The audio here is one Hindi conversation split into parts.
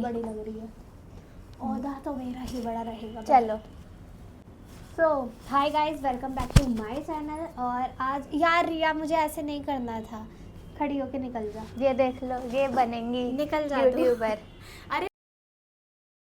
बड़ी लग रही है। औदा तो मेरा ही बड़ा रहेगा। चलो so hi guys, welcome back to my channel. और आज यार रिया, मुझे ऐसे नहीं करना था। खड़ी होके निकल जा। ये देख लो, ये बनेंगी निकल जा यूट्यूबर। अरे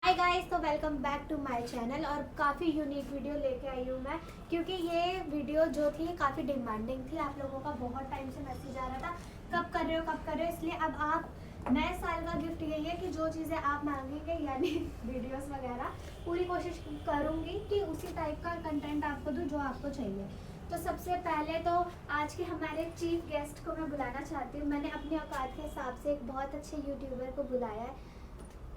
हाय गाइस, तो welcome back to my channel. और काफ़ी यूनिक वीडियो लेके आई हूँ मैं, क्योंकि ये वीडियो जो थी काफ़ी डिमांडिंग थी। आप लोगों का बहुत टाइम से मैसेज आ रहा था, कब कर रहे हो। इसलिए अब आप नए साल का गिफ्ट यही है कि जो चीज़ें आप मांगेंगे, यानी वीडियोस वगैरह, पूरी कोशिश करूँगी कि उसी टाइप का कंटेंट आपको दूँ जो आपको चाहिए। तो सबसे पहले तो आज के हमारे चीफ गेस्ट को मैं बुलाना चाहती हूँ। मैंने अपनी औकात के हिसाब से एक बहुत अच्छे यूट्यूबर को बुलाया है।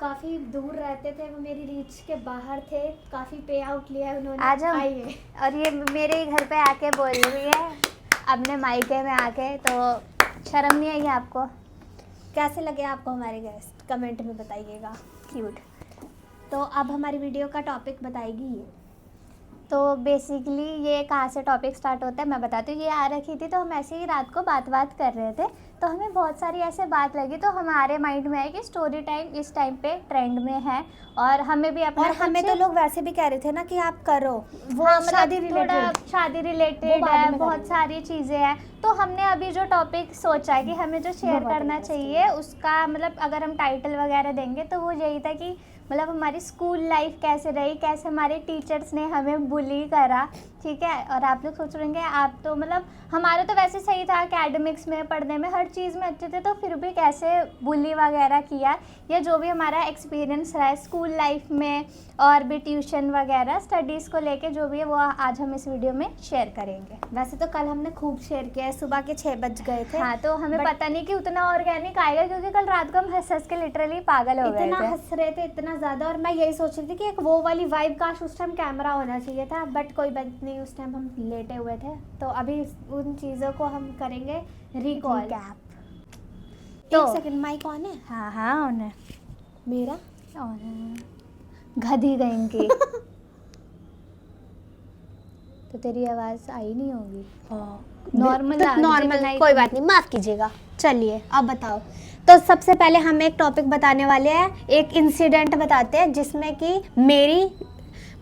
काफ़ी दूर रहते थे वो, मेरी रीच के बाहर थे। काफ़ी पे आउट लिया है उन्होंने। आज आइए। और ये मेरे ही घर पे आके बोल रही है अपने मायके में आके, तो शर्म नहीं आई आपको? कैसे लगे आपको हमारे गेस्ट, कमेंट में बताइएगा। क्यूट। तो अब हमारी वीडियो का टॉपिक बताएगी ये। तो बेसिकली ये कहाँ से टॉपिक स्टार्ट होता है मैं बताती हूँ। ये आ रखी थी तो हम ऐसे ही रात को बात कर रहे थे, तो हमें बहुत सारी ऐसे बात लगी, तो हमारे माइंड में है कि स्टोरी टाइम इस टाइम पे ट्रेंड में है। और हमें भी अपना, और हमें तो लोग वैसे भी कह रहे थे ना कि आप करो वो, हाँ, शादी शादी रिलेटेड है, बहुत सारी चीज़ें हैं। तो हमने अभी जो टॉपिक सोचा है कि हमें जो शेयर करना चाहिए उसका मतलब अगर हम टाइटल वगैरह देंगे तो वो यही था कि मतलब हमारी स्कूल लाइफ कैसे रही, कैसे हमारे टीचर्स ने हमें बुली करा, ठीक है। और आप लोग सोच रहे हैं आप तो मतलब हमारा तो वैसे सही था, एकेडमिक्स में, पढ़ने में, हर चीज़ में अच्छे थे, तो फिर भी कैसे बुली वगैरह किया, या जो भी हमारा एक्सपीरियंस रहा है स्कूल लाइफ में, और भी ट्यूशन वगैरह स्टडीज़ को लेके जो भी है वो आज हम इस वीडियो में शेयर करेंगे। वैसे तो कल हमने खूब शेयर किया है, सुबह के 6 बज गए थे। हाँ, तो हमें पता नहीं कि उतना ऑर्गेनिक आएगा, क्योंकि कल रात को हम हंस के लिटरली पागल हो गए थे। इतना हंस रहे थे, इतना ज़्यादा। और मैं यही सोच रही थी कि एक वो वाली वाइब, काश उस टाइम कैमरा होना चाहिए था, बट कोई बात नहीं, उस टाइम हम लेटे हुए थे। तो अभी उन चीज़ों को हम करेंगे रिकॉल। तो एक सेकंड, माइक ऑन है? हाँ हाँ ऑन है। मेरा ऑन है। गधी गएंगे। तो तेरी आवाज़ आई नहीं होगी। नॉर्मल, कोई बात नहीं, माफ़ कीजिएगा। चलिए अब बताओ। तो सबसे पहले हम एक टॉपिक बताने वाले हैं, एक इंसिडेंट बताते हैं जिसमें कि मेरी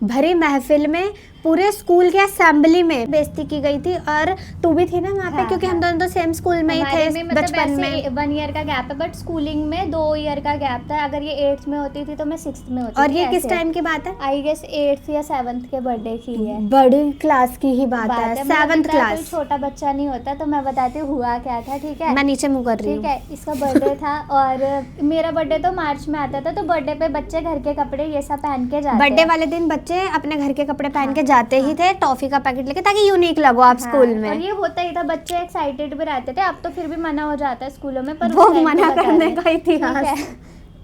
भरी महफिल में, पूरे स्कूल के असेंबली में बेइज्जती की गई थी। और तू भी थी ना वहाँ पे, क्योंकि हम दोनों तो सेम स्कूल में ही थे बचपन में। 1 ईयर का गैप है, बट स्कूलिंग में 2 ईयर का गैप था। अगर ये 8th में होती थी तो मैं 6th में होती थी। और ये किस टाइम की बात है? आई गेस 8th या 7th के बर्थडे की है। बड़ी क्लास की ही बात है, 7th क्लास। कोई छोटा बच्चा नहीं होता। तो मैं बताती हूँ हुआ क्या था, ठीक है। मैं नीचे मुँह कर रही हूँ। ठीक है, इसका बर्थडे था और मेरा बर्थडे तो मार्च में आता था। तो बर्थडे पे बच्चे घर के कपड़े ये सब पहन के जाते हैं। बर्थडे वाले दिन बच्चे अपने घर के कपड़े पहन के जाते ही थे, टॉफी का पैकेट लेके, ताकि यूनिक लगो आप स्कूल में। और ये होता ही था, बच्चे एक्साइटेड भी रहते थे। अब तो फिर भी मना हो जाता है स्कूलों में, पर वो मना करने का इतिहास।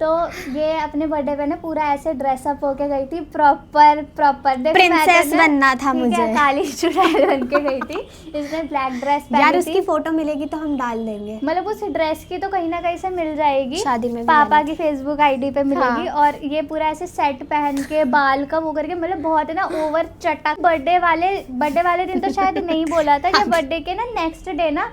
तो ये अपने बर्थडे पे ना पूरा ऐसे ड्रेसअप होके गई थी, प्रॉपर प्रिंसेस बनना था मुझे। काली चुड़ैल बन के गई थी। इसने ब्लैक ड्रेस पहनी थी। यार उसकी फोटो मिलेगी तो हम डाल देंगे। मतलब उस ड्रेस की तो कहीं ना कहीं से मिल जाएगी, शादी में पापा की फेसबुक आईडी पे मिलेगी। हाँ। और ये पूरा ऐसे सेट पहन के, बाल का वो करके, मतलब बहुत है ना ओवर चटक। बर्थडे वाले दिन तो शायद नहीं बोला था, कि बर्थडे के ना नेक्स्ट डे ना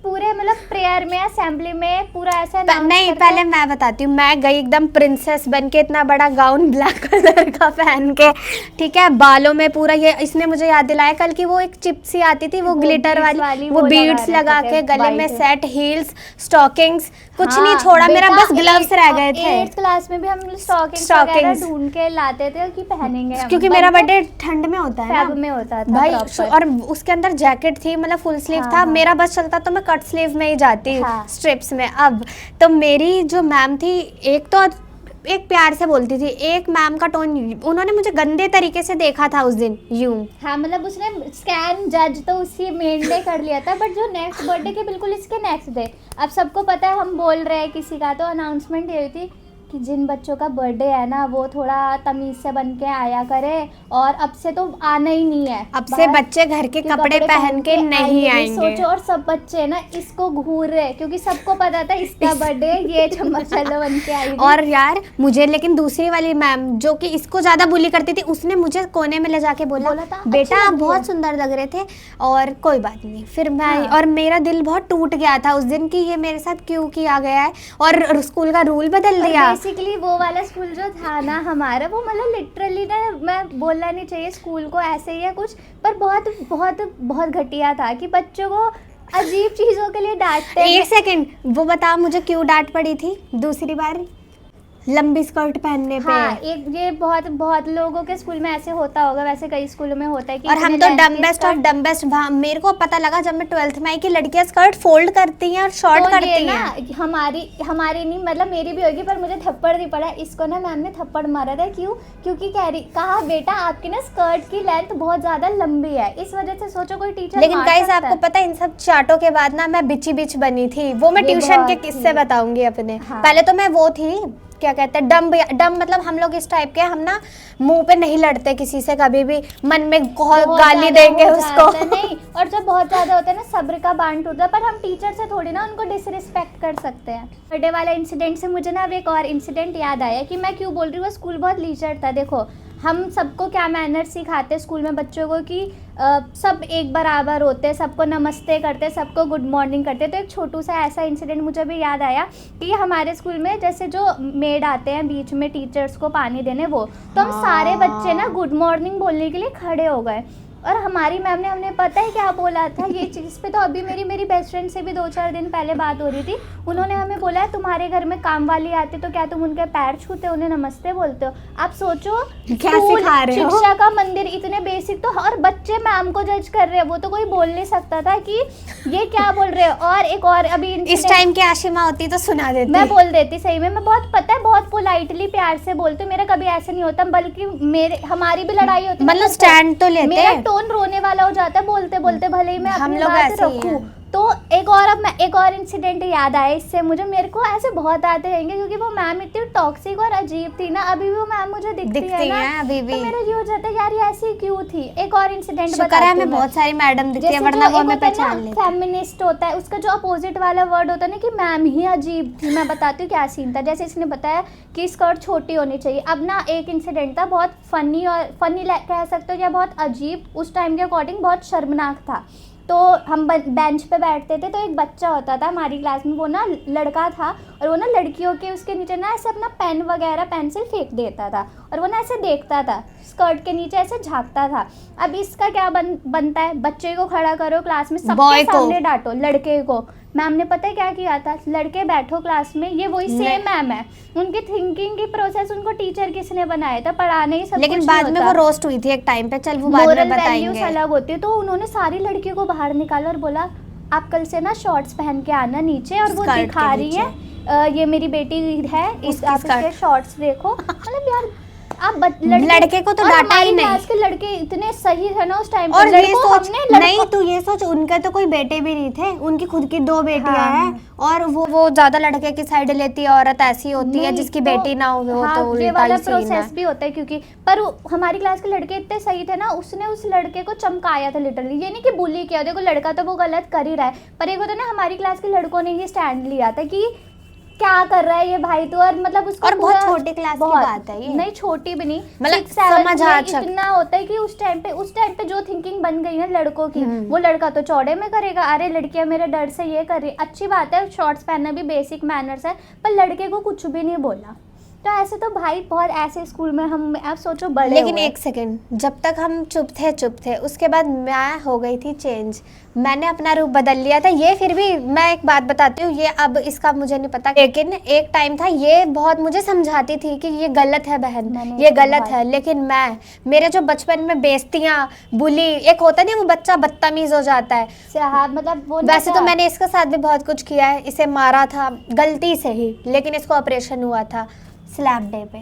पूरे मतलब प्रेयर में, असेंबली में पूरा ऐसा नहीं, पहले मैं बताती हूँ। मैं गई एकदम प्रिंसेस बन के, इतना बड़ा गाउन ब्लैक कलर का पहन के, ठीक है। बालों में पूरा ये, इसने मुझे याद दिलाया कल की वो एक चिप्सी आती थी, वो ग्लिटर वाली, वो बीड्स लगा के, गले में सेट, हील्स, स्टॉकिंग्स, कुछ नहीं छोड़ा मेरा, बस ग्लव्स रह गए थे। 8th क्लास में भी हम स्टॉकिंग्स ढूंढ के लाते थे कि पहनेंगे, क्योंकि मेरा बर्थडे ठंड में होता है ना, में होता था भाई। और उसके अंदर जैकेट थी, मतलब फुल स्लीव था। मेरा बस चलता तो मैं कट स्लीव में ही जाती, स्ट्रिप्स में। अब तो मेरी जो मैम थी, एक तो एक प्यार से बोलती थी, एक मैम का टोन, उन्होंने मुझे गंदे तरीके से देखा था उस दिन, यूं। हाँ, मतलब उसने स्कैन जज तो उसी मेन डे कर लिया था, बट जो नेक्स्ट बर्थडे के बिल्कुल इसके नेक्स्ट डे, अब सबको पता है हम बोल रहे हैं किसी का, तो अनाउंसमेंट ये थी कि जिन बच्चों का बर्थडे है ना वो थोड़ा तमीज से बन के आया करे, और अब से तो आना ही नहीं है, अब से बच्चे घर के कपड़े पहन के नहीं आएंगे। सोचो, और सब बच्चे ना इसको घूर रहे, क्योंकि सबको पता था इसका बर्थडे, ये चलो बन के आई। और यार मुझे, लेकिन दूसरी वाली मैम जो कि इसको ज्यादा बुली करती थी, उसने मुझे कोने में ले जाके बोला था, बेटा आप बहुत सुंदर लग रहे थे। और कोई बात नहीं, फिर मैं और मेरा दिल बहुत टूट गया था उस दिन कि ये मेरे साथ क्यों किया गया है, और स्कूल का रूल बदल दिया। बेसिकली वो वाला स्कूल जो था ना हमारा, वो मतलब लिटरली ना, मैं बोलना नहीं चाहिए स्कूल को ऐसे ही या कुछ, पर बहुत बहुत बहुत घटिया था कि बच्चों को अजीब चीज़ों के लिए डांटते। एक सेकंड, वो बता मुझे क्यों डांट पड़ी थी दूसरी बार लंबी स्कर्ट पहनने पे? हाँ, एक ये बहुत बहुत लोगों के स्कूल में ऐसे होता होगा, वैसे कई स्कूलों में होता है कि और हम तो डम बेस्ट और डम बेस्ट। मेरे को पता लगा जब मैं 12th में आई कि लड़कियां स्कर्ट फोल्ड करती हैं और शॉर्ट तो करती ये ना हैं। हमारी नहीं, मतलब मेरी भी होगी, पर मुझे थप्पड़ नहीं पड़ा। इसको ना मैम ने थप्पड़ मारा था। क्यों? क्योंकि कहा बेटा आपकी ना स्कर्ट की लेंथ बहुत ज्यादा लंबी है, इस वजह से सोचो कोई टीचर। लेकिन गाइस आपको पता है इन सब चाटों के बाद ना मैं बिची बिच बनी थी। वो मैं ट्यूशन के किस्से बताऊंगी अपने। हाँ। पहले तो मैं वो थी, क्या कहते हैं, डम मतलब हम लोग इस टाइप के, हम ना मुंह पे नहीं लड़ते किसी से कभी भी, मन में गाली देंगे उसको। नहीं, और जब बहुत ज्यादा होता है ना सब्र का बांध टूटता है, पर हम टीचर से थोड़ी ना उनको डिसरिस्पेक्ट कर सकते हैं। बर्थडे वाला इंसिडेंट से मुझे ना अब एक और इंसिडेंट याद आया कि मैं क्यों बोल रही हूँ स्कूल बहुत लीचर था। देखो हम सबको क्या मैनर सिखाते हैं स्कूल में बच्चों को कि सब एक बराबर होते हैं, सबको नमस्ते करते, सबको गुड मॉर्निंग करते। तो एक छोटू सा ऐसा इंसिडेंट मुझे भी याद आया कि हमारे स्कूल में जैसे जो मेड आते हैं बीच में टीचर्स को पानी देने, वो तो हम सारे बच्चे ना गुड मॉर्निंग बोलने के लिए खड़े हो गए। और हमारी मैम ने हमने पता है क्या बोला था ये चीज़ पे, तो अभी मेरी बेस्ट फ्रेंड से भी 2-4 दिन पहले बात हो रही थी। उन्होंने हमें बोला है तुम्हारे घर में काम वाली आती तो क्या तुम उनके पैर छूते हो, उन्हें नमस्ते बोलते हो? आप सोचो क्या सिखा रहे हो? शिक्षा का मंदिर इतने बेसिक, तो और बच्चे मैम को जज कर रहे हैं। वो तो कोई बोल नहीं सकता था कि ये क्या बोल रहे हो। और एक और अभी इस टाइम की आशिमा होती तो सुना देती। मैं बोल देती सही में, मैं बहुत पता है बहुत पोलाइटली प्यार से बोलती हूँ, मेरा कभी ऐसे नहीं होता, बल्कि हमारी भी लड़ाई होती है, मतलब स्टैंड तो लेते मेरा टोन रोने वाला हो जाता है बोलते बोलते, भले ही मैं अपनी बात रखूं। तो एक और इंसिडेंट याद आया इससे मुझे, मेरे को ऐसे बहुत आते रहेंगे क्योंकि वो मैम इतनी टॉक्सिक और अजीब थी ना। अभी भी वो मैम मुझे दिखती है ना अभी भी, तो मेरा ये हो जाता है यार ये ऐसी क्यों थी। एक और इंसिडेंट बताती हूं, हमें बहुत सारी मैडम दिखती है वरना वो हमें पहचान लेते। फेमिनिस्ट होता है उसका जो अपोजिट वाला वर्ड होता है ना कि मैम ही अजीब थी। मैं बताती हूँ क्या सीन था। जैसे इसने बताया कि स्कर्ट छोटी होनी चाहिए, अब ना एक इंसिडेंट था बहुत फनी कह सकते हो या बहुत अजीब, उस टाइम के अकॉर्डिंग बहुत शर्मनाक था। तो हम बेंच पे बैठते थे, तो एक बच्चा होता था हमारी क्लास में, वो ना लड़का था और वो ना लड़कियों के उसके नीचे ना ऐसे अपना पेन वगैरह पेंसिल फेंक देता था और वो ना ऐसे देखता था स्कर्ट के नीचे ऐसे झांकता था। अब इसका क्या बनता है, बच्चे को खड़ा करो क्लास में, सबके सामने डांटो लड़के को। मैम ने पता है क्या किया था, लड़के बैठो क्लास में, ये वही सेम मैम है, उनकी थिंकिंग की प्रोसेस उनको टीचर किसने बनाया था, पढ़ाने ही सब। लेकिन बाद में वो रोस्ट हुई थी एक टाइम पे, चल वो बाद में बताएंगे। अलग होती है। तो उन्होंने सारी लड़कियों को बाहर निकाला और बोला आप कल से ना शॉर्ट्स पहन के आना नीचे, और वो दिखा रही है ये मेरी बेटी है, इसके शॉर्ट्स देखो। मतलब यार आप लड़के को तो डांटा ही नहीं। आज के लड़के इतने सही थे ना उस टाइम और ये सोच नहीं, तू ये सोच उनके तो कोई बेटे भी नहीं थे, उनकी खुद की 2 बेटियां हैं और वो ज्यादा लड़के की साइड लेती है। औरत ऐसी होती है जिसकी बेटी ना हो, तो ये वाला प्रोसेस भी होता है। क्योंकि पर हमारी क्लास के लड़के इतने सही थे ना, उसने उस लड़के को चमकाया था लिटरली। ये नहीं कि बुली किया, देखो लड़का तो वो गलत कर ही रहा है, पर एक होता है ना हमारी क्लास के लड़कों ने ही स्टैंड लिया था कि क्या कर रहा है ये भाई तो, और मतलब उसको और बहुत छोटी क्लास की बात है ये, नहीं छोटी भी नहीं, मतलब समझ आ इतना होता है कि उस टाइम पे जो थिंकिंग बन गई ना लड़कों की, वो लड़का तो चौड़े में करेगा, अरे लड़कियां मेरे डर से ये कर रही। अच्छी बात है शॉर्ट्स पहनना भी बेसिक मैनर्स है, पर लड़के को कुछ भी नहीं बोला। तो ऐसे तो भाई बहुत ऐसे स्कूल में हम आप सोचो बड़े। लेकिन एक सेकंड, जब तक हम चुप थे उसके बाद मैं हो गई थी चेंज, मैंने अपना रूप बदल लिया था। ये फिर भी मैं एक बात बताती हूँ, ये अब इसका मुझे नहीं पता, लेकिन एक टाइम था ये बहुत मुझे समझाती थी कि ये गलत है बहन, ये गलत है। लेकिन मेरे जो बचपन में बेइज्जतियां, बुली, एक होता नहीं वो बच्चा बदतमीज हो जाता है, मतलब वो वैसे तो मैंने इसके साथ भी बहुत कुछ किया है। इसे मारा था गलती से ही, लेकिन इसको ऑपरेशन हुआ था स्लैप डे पे।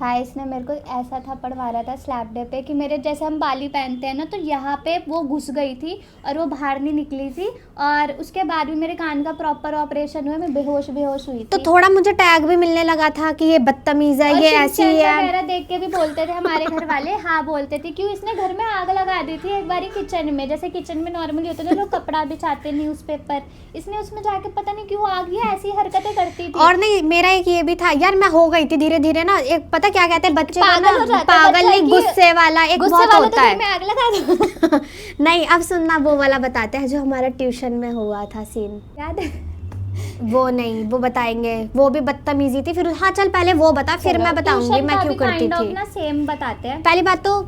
हाँ, इसने मेरे को ऐसा थप्पड़ मारा था स्लैप डे पे कि मेरे जैसे हम बाली पहनते हैं ना, तो यहाँ पे वो घुस गई थी और वो बाहर नहीं निकली थी। और उसके बाद भी मेरे कान का प्रॉपर ऑपरेशन हुआ, मैं बेहोश हुई थी। तो थोड़ा मुझे टैग भी मिलने लगा था कि ये बदतमीज है, ये ऐसी है वगैरह देख के भी बोलते थे हमारे घर वाले। हाँ बोलते थे, क्यों इसने घर में आग लगा दी थी एक बारी किचन में, जैसे किचन में नॉर्मली होता है लोग कपड़ा बिछाते न्यूज़पेपर, इसने उसमें जाके पता नहीं क्यों आ गया, ऐसी हरकतें करती थी। और नहीं, मेरा एक ये भी था यार, मैं हो गई थी धीरे धीरे ना, एक पता क्या कहते हैं बच्चे पागल नहीं, गुस्से वाला एक बहुत होता है। मैं आग लगा दूं। नहीं अब सुनना, वो वाला बताते हैं जो हमारा ट्यूशन में हुआ था सीन, याद है? वो नहीं, वो बताएंगे, वो भी बदतमीजी थी। फिर हाँ चल पहले वो बता, फिर मैं बताऊंगी मैं क्यों करती थी। ना सेम बताते हैं। पहली बात तो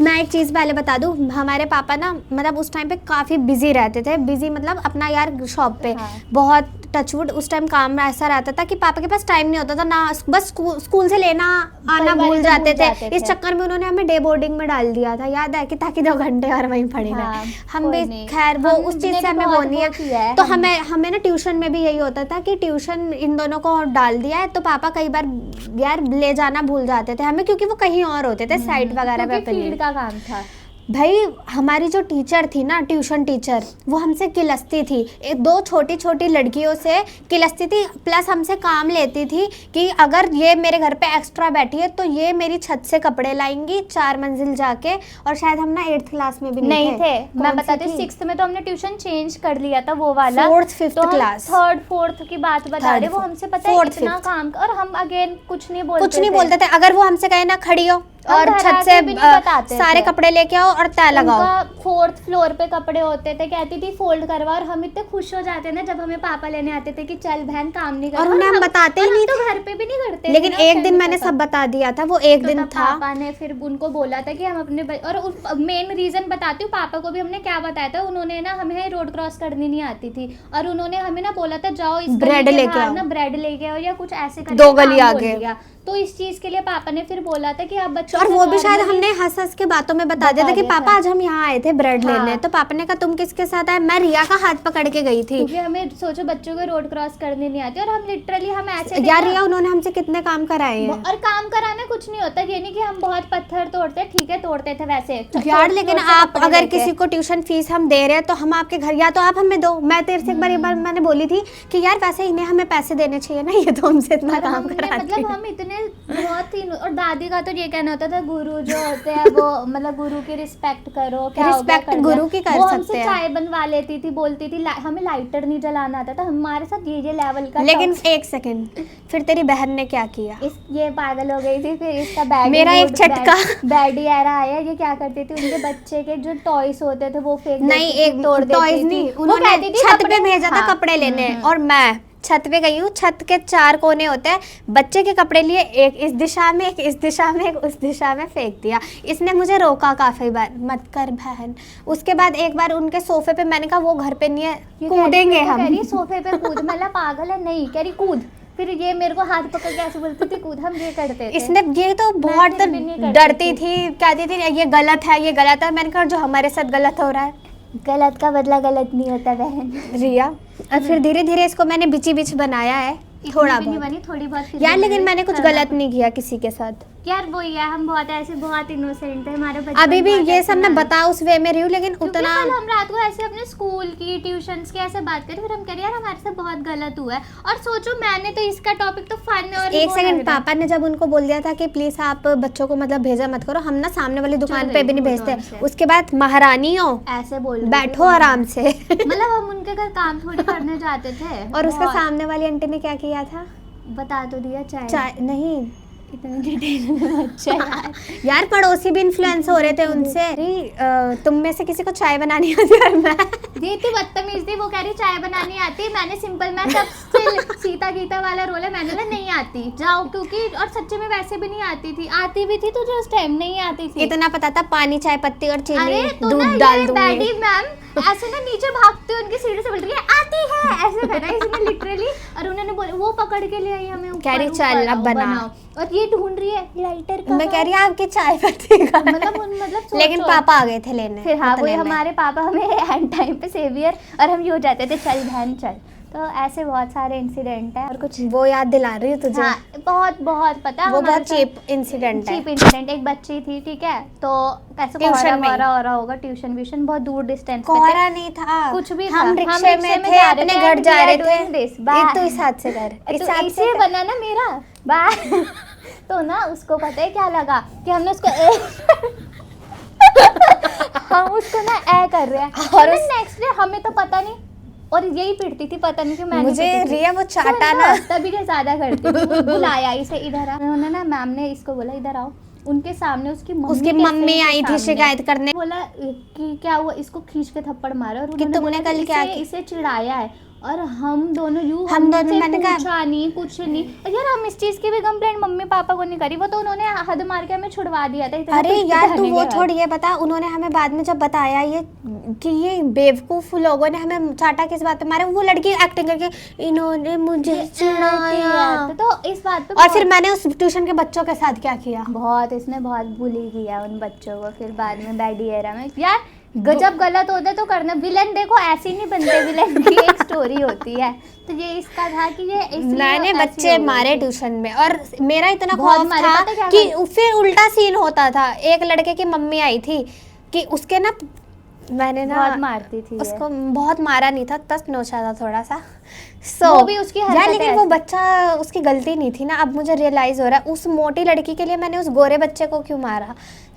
मैं एक चीज़ पहले बता दूं, हमारे पापा ना मतलब उस टाइम पे काफ़ी बिजी रहते थे। बिजी मतलब अपना यार शॉप पे बहुत टचवुड उस टाइम काम ऐसा रहता था कि पापा के पास टाइम नहीं होता था ना, बस स्कूल से लेना आना भूल जाते थे। इस चक्कर में उन्होंने हमें डे बोर्डिंग में डाल दिया था, याद है कि ताकि 2 घंटे और वहीं पढ़े रहे। हम भी खैर वो उस चीज़ से हमें वो नहीं है। तो हमें ना ट्यूशन में भी यही होता था कि ट्यूशन इन दोनों को डाल दिया है तो पापा कई बार यार ले जाना भूल जाते थे हमें, क्योंकि वो कहीं और होते थे साइड वगैरह पे। फील्ड का काम था भाई। हमारी जो टीचर थी ना, ट्यूशन टीचर, वो हमसे किलसती थी। 2 छोटी छोटी लड़कियों से किलसती थी, प्लस हमसे काम लेती थी कि अगर ये मेरे घर पे एक्स्ट्रा बैठी है तो ये मेरी छत से कपड़े लाएंगी 4 मंजिल जाके। और शायद हम ना 8th क्लास में भी नहीं थे। मैं बताती हूँ 6th में तो हमने ट्यूशन चेंज कर लिया था, वो वाला 4th 5th class, 3rd 4th की बात बता रहे। वो हमसे पता है इतना काम, और हम अगेन कुछ नहीं बोलते थे। अगर वो हमसे कहे ना खड़ी हो और छत से सारे कपड़े लेके आओ और तय लगाओ। 4th फ्लोर पे कपड़े होते थे, कहती थी फोल्ड करवा, और हम इतने खुश हो जाते ना जब हमें पापा लेने आते थे कि चल बहन काम नहीं कर। और उन्हें हम बताते ही नहीं थे, घर पे भी नहीं करते। लेकिन एक दिन मैंने सब बता दिया था, वो एक दिन था। पापा ने फिर उनको बोला था कि हम अपने, और मेन रीजन बताती हूँ पापा को भी हमने क्या बताया था। उन्होंने ना हमें रोड क्रॉस करनी नहीं आती थी, और उन्होंने हमें ना बोला था जाओ इस ब्रेड लेके आओ, ना ब्रेड लेके आओ या कुछ ऐसे करके 2 गली आगे। तो इस चीज के लिए पापा ने फिर बोला था कि आप बच्चों, और वो भी शायद हमने हंस हंस के बातों में बता दिया था कि पापा आज हम यहाँ आए थे ब्रेड लेने। तो पापा ने कहा तुम किसके साथ आए? मैं रिया का हाथ पकड़ के गई थी, क्योंकि हमें सोचो बच्चों को रोड क्रॉस करने नहीं आती। और हम लिटरली हम ऐसे यार रिया उन्होंने हमसे कितने काम कराए हैं। और काम कराना कुछ नहीं होता, ये नहीं कि हम बहुत पत्थर तोड़ते, ठीक है तोड़ते थे वैसे यार, लेकिन आप अगर किसी को ट्यूशन फीस हम दे रहे हैं तो हम आपके घर, या तो आप हमें दो। मैं तेरे से एक बार मैंने बोली थी कि यार वैसे इन्हें हमें पैसे देने चाहिए ना, ये तो हमसे इतना काम कराती। मतलब हम इतने बहुत ही। और दादी का तो ये कहना होता था गुरु जो होते हैं वो मतलब गुरु की रिस्पेक्ट करो। क्या रिस्पेक्ट गुरु की कर सकते हैं। चाय बनवा लेती थी, बोलती थी हमें लाइटर नहीं जलाना आता था। हमारे साथ ये लेवल का। लेकिन एक सेकंड, फिर तेरी बहन ने क्या किया? ये पागल हो गई थी। फिर इसका बैड, मेरा एक झटका बैड एरा आया। ये क्या करती थी, उनके बच्चे के जो टॉयस होते थे वो फेंक नहीं, एक टॉयस नहीं, उन्होंने छत पे भेजा था कपड़े लेने, और मैं छत पे गई हूँ। छत के 4 कोने होते हैं, बच्चे के कपड़े लिए एक इस दिशा में, एक इस दिशा में, एक उस दिशा में फेंक दिया। इसने मुझे रोका काफी बार, मत कर बहन। उसके बाद एक बार उनके सोफे पे मैंने कहा वो घर पे नहीं है, कूदेंगे हम। कह रही सोफे पे कूद, मतलब पागल है नहीं, कह रही कूद। फिर ये मेरे को हाथ पकड़ के ऐसे बोलती थी कूद, हम ये करते थे। इसने ये तो बहुत डरती थी, कहती थी ये गलत है, ये गलत है। मैंने कहा जो हमारे साथ गलत हो रहा है, गलत का बदला गलत नहीं होता बहन रिया। और फिर धीरे धीरे इसको मैंने बिची बिच बनाया है, थोड़ा भी नहीं बनी, थोड़ी बहुत यार, लेकिन मैंने कुछ गलत नहीं किया किसी के साथ यार। वो है हम बहुत ऐसे बहुत इनोसेंट है, हमारे बच्चे अभी भी ये सब मैं बता उस वे में रही हूँ, लेकिन उतना हम रात को ऐसे अपने स्कूल की ट्यूशंस की ऐसे बात करें, फिर हम कह रहे यार हमारे साथ बहुत गलत हुआ है। और सोचो मैंने तो इसका टॉपिक तो फन और एक सेकंड, पापा ने जब उनको बोल दिया था कि प्लीज आप बच्चों को मतलब भेजा मत करो, हम ना सामने वाली दुकान पे भी नहीं भेजते। उसके बाद महारानी हो ऐसे बोल बैठो आराम से। मतलब हम उनके घर काम थोड़ी करने जाते थे। और उसका सामने वाली आंटी ने क्या किया था बता तो दिया, चाय नहीं इतनी डिटेल में। अच्छा यार पड़ोसी भी इन्फ्लुएंस हो रहे थे उनसे। तुम में से किसी को चाय बनानी आती है? मैं ये थी बदतमीज थी, वो कह रही चाय बनानी आती। मैंने सिंपल, मैं सबसे सीता गीता वाला रोल है, मैंने ना नहीं आती जाओ, क्योंकि और सच्चे में वैसे भी नहीं आती थी। आती भी थी तो जो उस टाइम नहीं आती थी। इतना पता था पानी चाय पत्ती और चीनी तो दूध डाल दूंगी। मैम ऐसे ना नीचे भागते हुए उनकी सीढ़ी से बोल रही है आती है, ऐसे करा इसने लिटरली। और उन्होंने बोला, वो पकड़ के ले आई हमें, कह रही चल अब बना। और ये ढूंढ रही है लाइटर का। मैं कह रही आपकी चाय पत्ती का मतलब लेकिन पापा आ गए थे लेने। फिर हाँ वो हमारे पापा हमें एंड टाइम पे सेवियर, और हम यूँ जाते थे चल बहन चल। तो ऐसे बहुत सारे इंसिडेंट है। और कुछ वो याद दिला रही है तुझे? हाँ, बहुत बहुत पता। वो बहुत चीप इंसिडेंट है। चीप इंसिडेंट, एक बच्ची थी ठीक है, तो ऐसे ट्यूशन में हो रहा होगा, ट्यूशन बहुत दूर डिस्टेंस पे कोहरा नहीं था, कुछ भी हम रिक्शे में थे, अपने घर जा रहे थे। तो इस हाथ से कर, इस हाथ से बना ना मेरा बाय। तो ना उसको पता है क्या लगा कि हमने उसको हम उसको ना ए कर रहे हैं, और नेक्स्ट डे हमें तो पता नहीं, और यही पिटती थी, पता नहीं क्यों। मैंने मुझे रिया वो चाटा ना तभी ये ज्यादा करती थी। बुलाया इसे इधर आ, उन्होंने ना मैम ने इसको बोला इधर आओ। उनके सामने उसकी मम्मी आई थी शिकायत करने, बोला कि क्या हुआ, इसको खींच के थप्पड़ मारा और कि तुमने कल क्या इसे चिढ़ाया है। और हम दोनों मैंने कहा पूछा नहीं कुछ नहीं। और यार हम इस चीज की भी कंप्लेंट मम्मी पापा को नहीं करी, वो तो उन्होंने हद मार के हमें छुड़वा दिया था। अरे यार तू वो छोड़, ये बता उन्होंने हमें बाद में जब बताया ये कि ये बेवकूफ लोगों ने हमें चाटा किस बात पे मारा, वो लड़की एक्टिंग करके इन्होंने मुझे चिढ़ाया, तो इस बात पे और फिर मैंने उस ट्यूशन के बच्चों के साथ क्या किया, बहुत इसने बहुत बुली किया उन बच्चों को। फिर बाद में बैडी एरा में यार जब गलत होता है तो करना। विलन देखो ऐसे नहीं बनते, विलन की एक स्टोरी होती है। तो ये इसका था कि ये मैंने बच्चे मारे ट्यूशन में, और मेरा इतना खौफ था कि फिर उल्टा सीन होता था। एक लड़के की मम्मी आई थी कि उसके ना मैंने ना बहुत मारती थी उसको, बहुत मारा नहीं था, तस नोचा था थोड़ा सा। वो भी उसकी यार लेकिन वो बच्चा, उसकी गलती नहीं थी ना। अब मुझे रियलाइज हो रहा है उस मोटी लड़की के लिए मैंने उस गोरे बच्चे को क्यों मारा,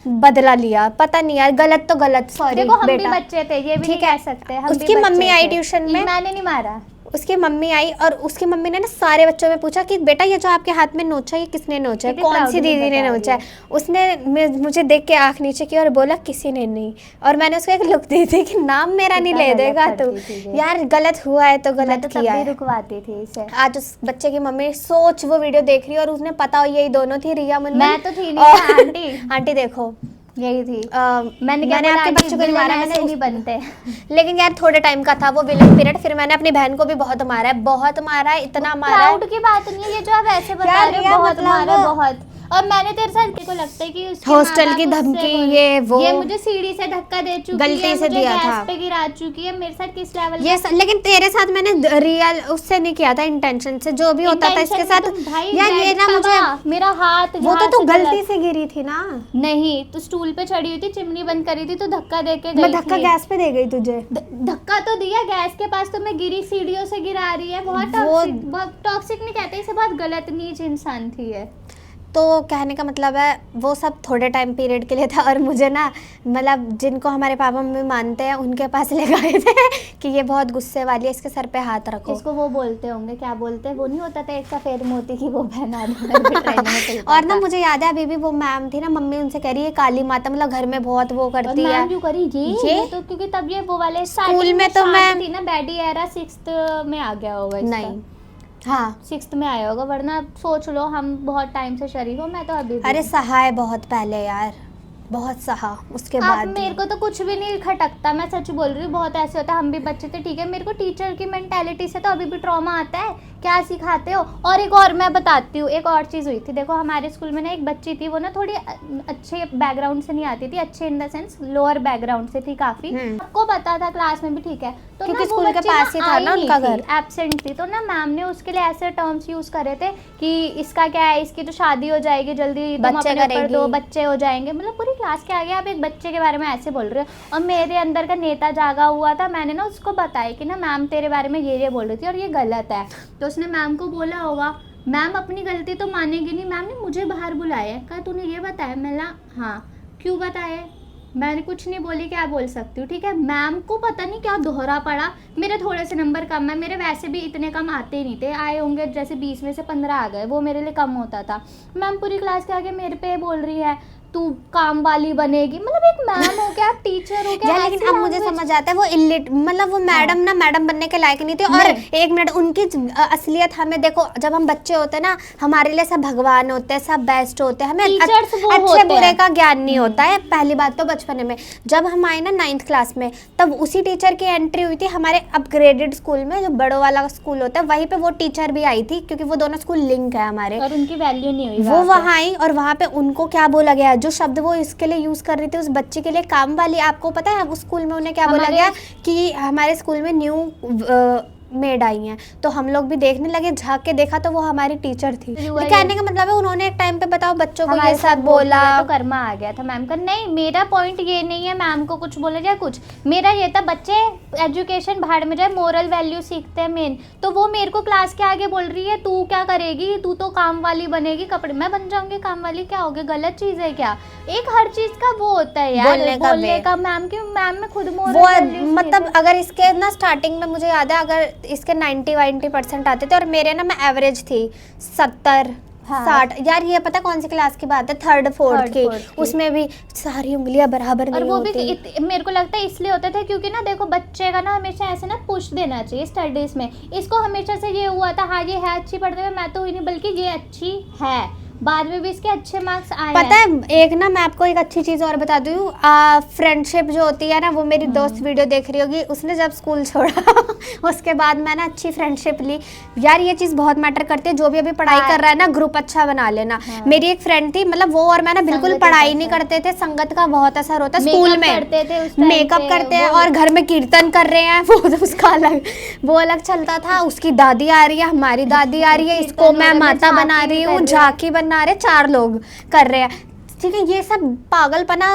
बदला लिया। पता नहीं यार, गलत तो गलत, सॉरी देखो हम भी बच्चे थे, ये भी नहीं कह सकते। हम उसकी मम्मी आई ट्यूशन में, मैंने नहीं मारा, उसकी मम्मी आई और उसकी मम्मी ने ना सारे बच्चों में पूछा कि बेटा ये जो आपके हाथ में नोचा ये किसने नोचा है, कौन सी दीदी ने नोचा है। उसने मुझे देख के आंख नीचे की और बोला किसी ने नहीं। और मैंने उसको एक लुक दी थी कि नाम मेरा नहीं ले देगा तू। यार गलत हुआ है तो गलत किया है, रुकवाती थी इसे। आज उस बच्चे की मम्मी सोच वो वीडियो देख रही है और उसने पता हो यही दोनों थी, रिया मुनमुन। मैं तो थी नहीं, आंटी देखो यही थी। मैंने आपके बच्चों को नहीं मारा, मैंने नहीं बनते। लेकिन यार थोड़े टाइम का था वो विलन पीरियड। फिर मैंने अपनी बहन को भी बहुत मारा है, बहुत मारा है, इतना मारा है। प्राउड की बात नहीं है ये जो आप ऐसे बता रहे हो, बहुत मारा बहुत। और मैंने तेरे साथ को लगता है कि उसके हॉस्टल की धमकी, ये वो, ये मुझे सीढ़ी से धक्का दे चुकी है, गलती से दिया था, गैस पे गिरा चुकी है। मेरे साथ किस लेवल ये लेकिन तेरे साथ मैंने रियल उससे नहीं किया था, इंटेंशन से। जो भी होता था इसके साथ यार, ये ना मुझे मेरा हाथ, वो तो तू गलती से गिरी थी ना। नहीं तो स्टूल पे चढ़ी हुई थी, चिमनी बंद करी थी तो धक्का दे के मैं धक्का गैस पे दे गई तुझे, धक्का तो दिया गैस के पास, तो मैं गिरी, सीढ़ियों से गिरा रही है। बहुत टॉक्सिक नहीं कहते इसे, बहुत गलत नीच इंसान थी है। तो कहने का मतलब है वो सब थोड़े टाइम पीरियड के लिए था। और मुझे ना मतलब जिनको हमारे पापा मम्मी मानते हैं उनके पास ले गए थे कि ये बहुत गुस्से वाली है, इसके सर पे हाथ रखो। इसको वो बोलते होंगे, क्या बोलते हैं, वो नहीं होता था एक सफेद मोती की वो पहना और ना मुझे याद है अभी भी वो मैम थी ना, मम्मी उनसे कह रही है काली माता, मतलब घर में बहुत वो करती है। क्यों करी ये तो क्योंकि तब ये वो वाले स्कूल में तो मैं थी ना, बैडी एरा 6th में आ गया होगा इसका। नहीं, हाँ 6th में आया होगा, वरना सोच लो हम बहुत टाइम से शरीक हो, मैं तो अभी अरे सहा है बहुत पहले यार, बहुत सहा। उसके बाद मेरे को तो कुछ भी नहीं खटकता, मैं सच बोल रही हूँ। बहुत ऐसे होता है, हम भी बच्चे थे ठीक है, मेरे को टीचर की मेंटालिटी से तो अभी भी ट्रॉमा आता है, क्या सिखाते हो। और एक और मैं बताती हूँ, एक और चीज़ हुई थी। देखो हमारे स्कूल में ना एक बच्ची थी, वो ना थोड़ी अच्छे बैकग्राउंड से नहीं आती थी, अच्छे in the sense lower background से थी काफ़ी। सबको पता था क्लास में भी ठीक है, तो क्योंकि स्कूल के पास ही था ना उनका घर, एब्सेंट थी। तो ना मैम ने उसके लिए ऐसे टर्म्स यूज़ करे थे कि इसका क्या है, इसकी तो शादी हो जाएगी जल्दी, दो बच्चे हो जाएंगे। मतलब पूरी क्लास के आगे आप एक बच्चे के बारे में ऐसे बोल रहे हो। और मेरे अंदर का नेता जागा हुआ था, मैंने ना उसको बताया कि ना मैम तेरे बारे में ये बोल रही थी और ये गलत है। तो उसने मैम को बोला होगा, मैम अपनी गलती तो मानेगी नहीं। मैम ने मुझे बाहर बुलाया, कहा तूने ये बताया? मैं हाँ, क्यों बताया? मैंने कुछ नहीं बोली, क्या बोल सकती हूँ, ठीक है। मैम को पता नहीं क्या दोहरा पड़ा, मेरे थोड़े से नंबर कम है, मेरे वैसे भी इतने कम आते ही नहीं थे, आए होंगे जैसे 20 में से 15 आ गए, वो मेरे लिए कम होता था। मैम पूरी क्लास के आगे मेरे पे बोल रही है तू काम वाली बनेगी। मतलब एक मैम हो क्या, आप टीचर हो क्या? लेकिन अब मुझे समझ आता है वो मतलब वो मैडम ना मैडम बनने के लायक नहीं थी। और एक मिनट, उनकी असलियत हमें देखो, जब हम बच्चे होते हैं ना, हमारे लिए सब भगवान होते हैं, सब बेस्ट होते हैं, हमें अच्छे बुरे का ज्ञान नहीं होता है। पहली बात तो बचपन में जब हम आए ना 9th क्लास में, तब उसी टीचर की एंट्री हुई थी हमारे अपग्रेडेड स्कूल में, जो बड़ों वाला स्कूल होता है, वहीं पे वो टीचर भी आई थी, क्योंकि वो दोनों स्कूल लिंक है हमारे। और उनकी वैल्यू नहीं हुई, वो वहाँ आई और वहाँ पे उनको क्या बोला गया, जो शब्द वो इसके लिए यूज कर रही थी उस बच्चे के लिए, काम वाली। आपको पता है उस स्कूल में उन्हें क्या बोला गया कि हमारे स्कूल में न्यू मेड आई हैं। तो हम लोग भी देखने लगे, झांक के देखा तो वो हमारी टीचर थी। कहने का मतलब है उन्होंने एक टाइम पे बताओ बच्चों को ये सब बोला तो कर्मा आ गया था मैम का। नहीं, मेरा पॉइंट ये नहीं है मैम को कुछ बोला जाए कुछ, मेरा ये था बच्चे एजुकेशन भाड़ में जाए, मोरल वैल्यू सीखते हैं मेन। तो वो मेरे को क्लास के आगे बोल रही है तू क्या करेगी, तू तो काम वाली बनेगी, कपड़े मैं बन जाऊंगी काम वाली, क्या हो गया, गलत चीज है क्या? एक हर चीज का वो होता है यार, बोलने का। मैम की मैम में खुद मोरल मतलब अगर इसके ना स्टार्टिंग में मुझे याद है, अगर इसके 90% आते थे और मेरे ना, मैं एवरेज थी 70 हाँ। 60। यार ये पता कौन सी क्लास की बात है, थर्ड फोर्थ की, उसमें भी सारी उंगलियां बराबर और नहीं वो भी होती। मेरे को लगता है इसलिए होते थे क्योंकि ना देखो बच्चे का ना हमेशा ऐसे ना पुश देना चाहिए स्टडीज में। इसको हमेशा से ये हुआ था हाँ ये है अच्छी पढ़ने में, मैं तो हुई नहीं, बल्कि ये अच्छी है, बाद में भी इसके अच्छे मार्क्स आए पता है एक ना मैं आपको एक अच्छी चीज और बता दूं, फ्रेंडशिप जो होती है ना, वो मेरी दोस्त वीडियो देख रही होगी, उसने जब स्कूल छोड़ा उसके बाद मैंने अच्छी फ्रेंडशिप ली। यार ये चीज बहुत मैटर करती है, जो भी अभी पढ़ाई कर रहा है ना ग्रुप अच्छा बना लेना। मेरी एक फ्रेंड थी, मतलब वो और मैं ना बिल्कुल पढ़ाई नहीं करते थे, संगत का बहुत असर होता है स्कूल में, मेकअप करते हैं और घर में कीर्तन कर रहे हैं वो उसका अलग, वो अलग चलता था। उसकी दादी आ रही है, हमारी दादी आ रही है, इसको मैं माता बना रही हूँ, झांकी बना रहे, 4 लोग कर रहे हैं, ठीक है। ये सब पागलपना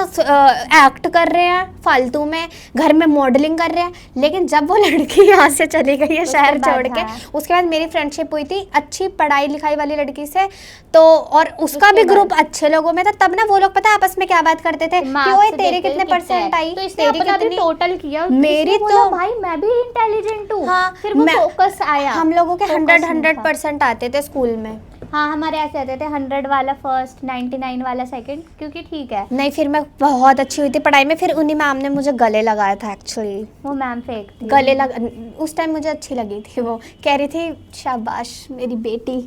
एक्ट कर रहे हैं फालतू में, घर में मॉडलिंग कर रहे हैं। लेकिन जब वो लड़की यहाँ से चली गई है शहर छोड़ के, उसके बाद मेरी फ्रेंडशिप हुई थी अच्छी पढ़ाई लिखाई वाली लड़की से, तो और उसका भी ग्रुप अच्छे लोगों में था। तब ना वो लोग पता है आपस में क्या बात करते थे कि ओए तेरे कितने परसेंट आई, तो तेरी कितनी, टोटल किया, मेरी तो भाई मैं भी इंटेलिजेंट हूँ। हाँ, फिर वो फोकस आया, हम लोगों के 100% आते थे स्कूल में। हाँ हमारे ऐसे आते थे 100 वाला फर्स्ट, 99 वाला सेकंड, क्योंकि ठीक है नहीं फिर मैं बहुत अच्छी हुई थी पढ़ाई में। फिर उन्हीं मैम ने मुझे गले लगाया था एक्चुअली, वो मैम फेक थी। गले उस टाइम मुझे अच्छी लगी थी, वो कह रही थी शाबाश मेरी बेटी